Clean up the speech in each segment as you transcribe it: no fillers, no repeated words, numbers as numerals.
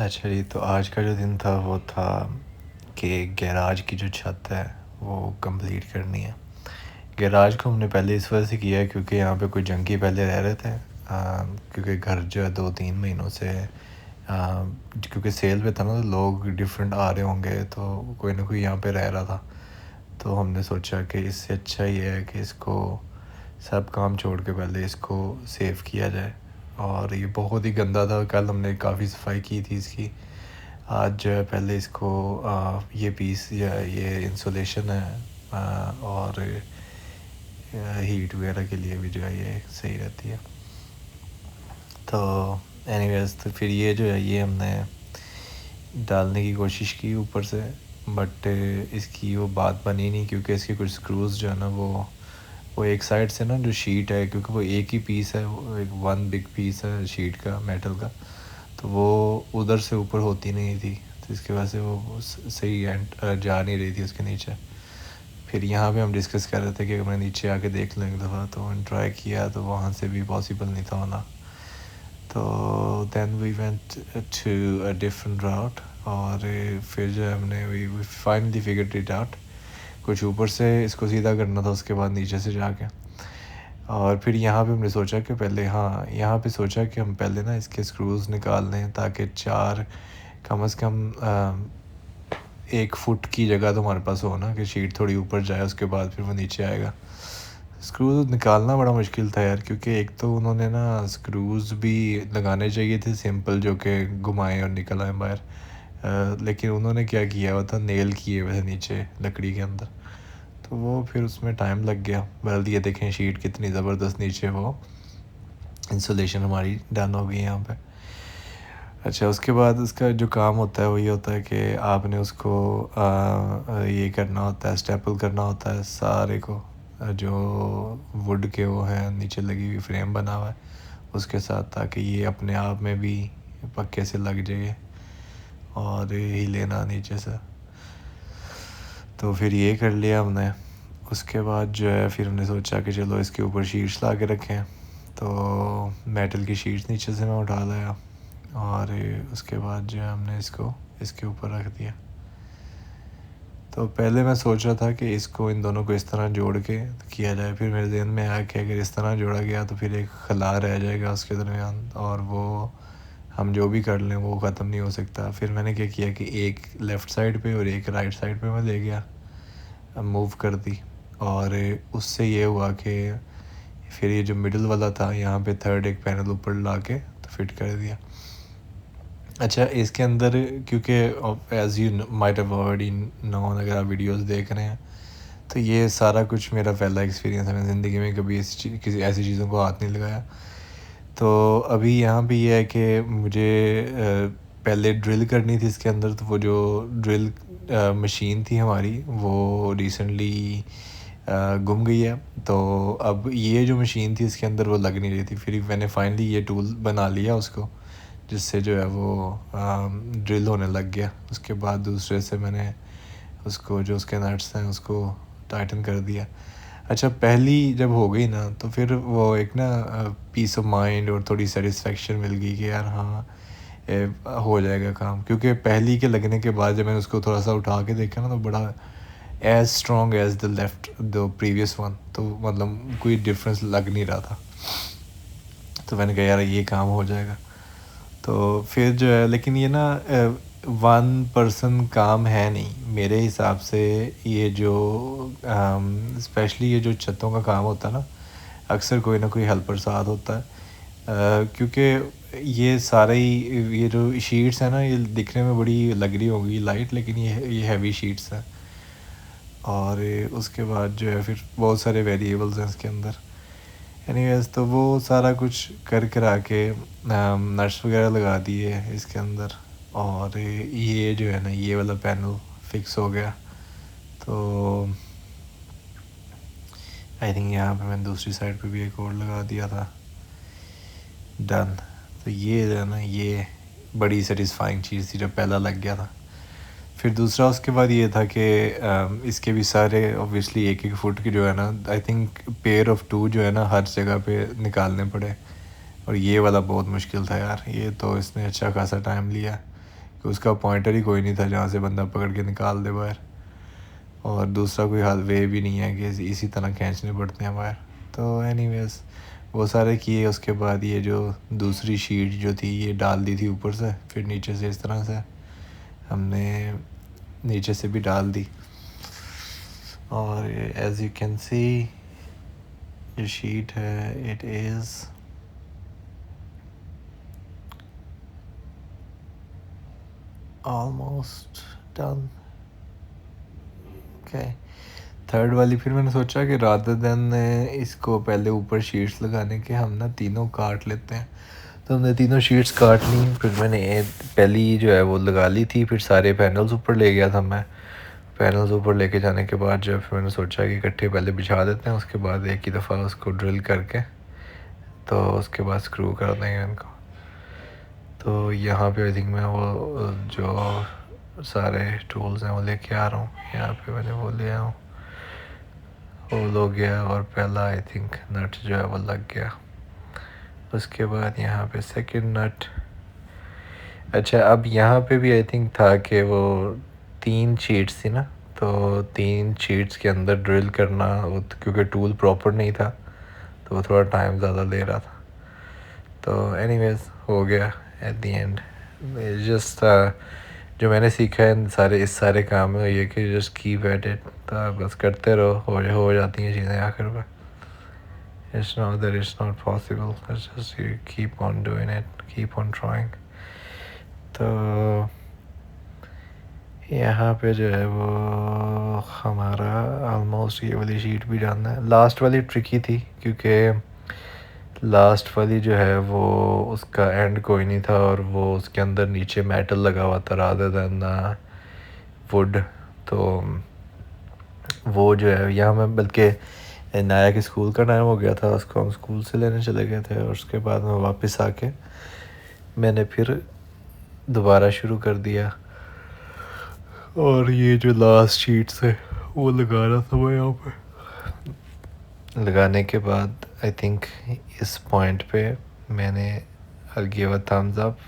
اچھا جی، تو آج کا جو دن تھا وہ تھا کہ گیراج کی جو چھت ہے وہ کمپلیٹ کرنی ہے۔ گیراج کو ہم نے پہلے اس وجہ سے کیا ہے کیونکہ یہاں پہ کوئی جنگی پہلے رہ رہے تھے، کیونکہ گھر جو ہے 2-3 مہینوں سے کیونکہ سیل پہ تھا نا، تو لوگ ڈفرینٹ آ رہے ہوں گے، تو کوئی نہ کوئی یہاں پہ رہ رہا تھا۔ تو ہم نے سوچا کہ اس سے اچھا یہ ہے کہ اس کو سب کام چھوڑ کے پہلے اس کو سیو کیا جائے۔ اور یہ بہت ہی گندا تھا، کل ہم نے کافی صفائی کی تھی اس کی۔ آج جو ہے پہلے اس کو یہ پیس یا یہ انسولیشن ہے، اور ہیٹ وغیرہ کے لیے بھی جو ہے یہ صحیح رہتی ہے۔ تو اینی ویز، تو پھر یہ جو ہے یہ ہم نے ڈالنے کی کوشش کی اوپر سے، بٹ اس کی وہ بات بنی نہیں کیونکہ اس کے کچھ اسکروز جو ہے نا وہ ایک سائڈ سے نا جو شیٹ ہے، کیونکہ وہ ایک ہی پیس ہے، وہ ایک ون بگ پیس ہے شیٹ کا، میٹل کا، تو وہ ادھر سے اوپر ہوتی نہیں تھی، تو اس کی وجہ سے وہ صحیح جا نہیں رہی تھی اس کے نیچے۔ پھر یہاں پہ ہم ڈسکس کر رہے تھے کہ میں نیچے آ کے دیکھ لوں ایک دفعہ، تو ہم ٹرائی کیا تو وہاں سے بھی پاسبل نہیں تھا ہونا۔ تو then we went to a different route, اور پھر جو ہے ہم نے we finally figured it out, کچھ اوپر سے اس کو سیدھا کرنا تھا، اس کے بعد نیچے سے جا کے، اور پھر یہاں پہ ہم نے سوچا کہ پہلے یہاں پہ سوچا کہ ہم پہلے نا اس کے اسکروز نکال لیں، تاکہ کم از کم 1 فٹ کی جگہ تو ہمارے پاس ہو نا، کہ شیٹ تھوڑی اوپر جائے، اس کے بعد پھر وہ نیچے آئے گا۔ اسکروز نکالنا بڑا مشکل تھا یار، کیونکہ ایک تو انہوں نے نا اسکروز بھی لگانے چاہیے تھے سمپل، جو کہ گھمائیں اور نکل آئیں باہر، لیکن انہوں نے کیا کیا ہوا تھا، نیل کیے ہوئے تھے نیچے لکڑی کے اندر، تو وہ پھر اس میں ٹائم لگ گیا۔ بہرحال یہ دیکھیں شیٹ کتنی زبردست نیچے وہ انسولیشن ہماری ڈن ہو گئی یہاں پہ۔ اچھا، اس کے بعد اس کا جو کام ہوتا ہے وہ یہ ہوتا ہے کہ آپ نے اس کو یہ کرنا ہوتا ہے، اسٹیپل کرنا ہوتا ہے سارے کو، جو وڈ کے وہ ہیں نیچے لگی ہوئی فریم بنا ہوا ہے اس کے ساتھ، تاکہ یہ اپنے آپ میں بھی پکے سے لگ جائے اور ہی لینا نیچے سے۔ تو پھر یہ کر لیا ہم نے۔ اس کے بعد جو ہے پھر ہم نے سوچا کہ چلو اس کے اوپر شیٹس لا کے رکھیں، تو میٹل کی شیٹس نیچے سے میں اٹھا لایا، اور اس کے بعد جو ہے ہم نے اس کو اس کے اوپر رکھ دیا۔ تو پہلے میں سوچ رہا تھا کہ اس کو ان دونوں کو اس طرح جوڑ کے کیا جائے، پھر میرے ذہن میں آیا کہ اگر اس طرح جوڑا گیا تو پھر ایک خلا رہ جائے گا اس کے درمیان، اور وہ ہم جو بھی کر لیں وہ ختم نہیں ہو سکتا۔ پھر میں نے کیا کیا کہ ایک لیفٹ سائڈ پہ اور ایک رائٹ سائڈ پہ میں لے گیا، موو کر دی، اور اس سے یہ ہوا کہ پھر یہ جو مڈل والا تھا یہاں پہ تھرڈ ایک پینل اوپر لا کے تو فٹ کر دیا۔ اچھا، اس کے اندر کیونکہ as you might have already known, اگر آپ ویڈیوز دیکھ رہے ہیں تو یہ سارا کچھ میرا پہلا ایکسپیرینس ہے، میں زندگی میں کبھی کسی ایسی چیزوں کو ہاتھ نہیں لگایا۔ تو ابھی یہاں پہ یہ ہے کہ مجھے پہلے ڈرل کرنی تھی اس کے اندر، تو وہ جو ڈرل مشین تھی ہماری وہ ریسنٹلی گم گئی ہے، تو اب یہ جو مشین تھی اس کے اندر وہ لگ نہیں رہی تھی۔ پھر میں نے فائنلی یہ ٹول بنا لیا اس کو، جس سے جو ہے وہ ڈرل ہونے لگ گیا۔ اس کے بعد دوسرے سے میں نے اس کو جو اس کے نٹس ہیں اس کو ٹائٹن کر دیا۔ اچھا، پہلی جب ہو گئی نا تو پھر وہ ایک نا پیس آف مائنڈ اور تھوڑی سیٹسفیکشن مل گئی کہ یار ہاں ہو جائے گا کام، کیونکہ پہلی کے لگنے کے بعد جب میں نے اس کو تھوڑا سا اٹھا کے دیکھا نا تو بڑا as strong as the left the previous one, تو مطلب کوئی ڈفرینس لگ نہیں رہا تھا، تو میں نے کہا یار یہ کام ہو جائے گا۔ تو پھر جو ہے، لیکن یہ نا 1 پرسن کام ہے نہیں میرے حساب سے، یہ جو اسپیشلی یہ جو چھتوں کا کام ہوتا ہے نا، اکثر کوئی نہ کوئی ہیلپر ساتھ ہوتا ہے، کیونکہ یہ سارے ہی یہ جو شیٹس ہیں نا یہ دکھنے میں بڑی لگ رہی ہوگی لائٹ، لیکن یہ ہیوی شیٹس ہیں، اور اس کے بعد جو ہے پھر بہت سارے ویریبلز ہیں اس کے اندر۔ اینی ویز، تو وہ سارا کچھ کرا کے نٹس وغیرہ لگا دیے اس کے اندر، اور یہ جو ہے نا یہ والا پینل فکس ہو گیا۔ تو آئی تھنک یہاں پہ میں نے دوسری سائڈ پہ بھی ایک اور لگا دیا تھا، ڈن۔ تو یہ جو ہے نا یہ بڑی سیٹسفائنگ چیز تھی جب پہلا لگ گیا تھا۔ پھر دوسرا اس کے بعد یہ تھا کہ اس کے بھی سارے اوبویسلی 1-1 فٹ کے جو ہے نا، آئی تھنک پیئر آف 2 جو ہے نا ہر جگہ پہ نکالنے پڑے، اور یہ والا بہت مشکل تھا یار، یہ تو اس نے اچھا خاصا ٹائم لیا۔ کہ اس کا پوائنٹر ہی کوئی نہیں تھا جہاں سے بندہ پکڑ کے نکال دے باہر، اور دوسرا کوئی حل وے بھی نہیں ہے کہ اسی طرح کھینچنے پڑتے ہیں باہر. تو اینی ویز وہ سارے کیے. اس کے بعد یہ جو دوسری شیٹ جو تھی یہ ڈال دی تھی اوپر سے، پھر نیچے سے اس طرح سے ہم نے نیچے سے بھی ڈال دی. اور ایز یو کین سی یہ شیٹ ہے it is almost done. Okay, third والی پھر میں نے سوچا کہ رادر دین اس کو پہلے اوپر شیٹس لگانے کے ہم نا تینوں کاٹ لیتے ہیں. تو ہم نے تینوں شیٹس کاٹ لی. پھر میں نے پہلی جو ہے وہ لگا لی تھی، پھر سارے پینلز اوپر لے گیا تھا میں. پینلز اوپر لے کے جانے کے بعد جو پھر میں نے سوچا کہ اکٹھے پہلے بچھا دیتے ہیں، اس کے بعد ایک ہی دفعہ اس کو ڈرل کر کے تو اس کے بعد اسکرو کر دیں گے ان کو. تو یہاں پہ آئی تھنک میں وہ جو سارے ٹولز ہیں وہ لے کے آ رہا ہوں. یہاں پہ میں نے وہ لے آیا ہوں، ہول ہو گیا، اور پہلا آئی تھنک نٹ جو ہے وہ لگ گیا. اس کے بعد یہاں پہ سیکنڈ نٹ. اچھا، اب یہاں پہ بھی آئی تھنک تھا کہ وہ 3 شیٹس تھی نا، تو 3 شیٹس کے اندر ڈرل کرنا، کیونکہ ٹول پراپر نہیں تھا تو وہ تھوڑا ٹائم زیادہ لے رہا تھا. تو اینی ویز ہو گیا ایٹ دی اینڈ. جسٹ جو میں نے سیکھا ہے اس سارے کام میں یہ کہ جسٹ کیپ ایٹ اٹ، تو بس کرتے رہو، ہو جاتی ہیں چیزیں آخر پہ. It's not that it's not possible, it's just you keep on doing it, keep on trying. تو یہاں پہ جو ہے وہ ہمارا آلموسٹ یہ والی شیٹ بھی ڈالنا ہے. لاسٹ والی ٹرکی تھی کیونکہ لاسٹ والی جو ہے وہ اس کا اینڈ کوئی نہیں تھا، اور وہ اس کے اندر نیچے میٹل لگا ہوا تھا رادر دین ووڈ. تو وہ جو ہے یہاں میں بلکہ نایا کے اسکول کا ٹائم ہو گیا تھا، اس کو ہم اسکول سے لینے چلے گئے تھے، اور اس کے بعد میں واپس آ کے میں نے پھر دوبارہ شروع کر دیا. اور یہ جو لاسٹ شیٹس ہے وہ لگانا تھا میں یہاں پہ. لگانے کے بعد آئی تھنک اس پوائنٹ پہ میں نے I'll give a thumbs up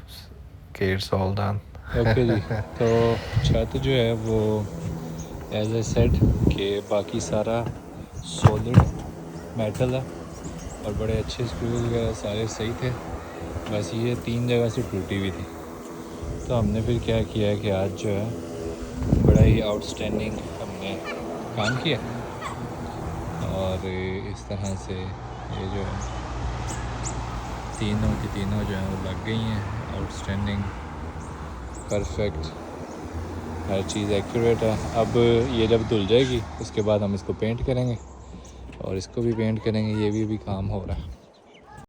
کہ it's all done. اوکے جی. تو چھت جو ہے وہ ایز اے سیٹ کہ باقی سارا سولڈ میٹل ہے، اور بڑے اچھے اسکرو وغیرہ سارے صحیح تھے، بس یہ 3 جگہ سے ٹوٹی ہوئی تھی. تو ہم نے پھر کیا کیا ہے کہ آج جو ہے بڑا ہی آؤٹ اسٹینڈنگ ہم نے کام کیا، اور اس طرح سے یہ جو ہے تینوں کی تینوں جو ہیں وہ لگ گئی ہیں آؤٹ اسٹینڈنگ، پرفیکٹ، ہر چیز ایکوریٹ ہے. اب یہ جب دھل جائے گی اس کے بعد ہم اس کو پینٹ کریں گے، اور اس کو بھی پینٹ کریں گے. یہ بھی کام ہو رہا ہے.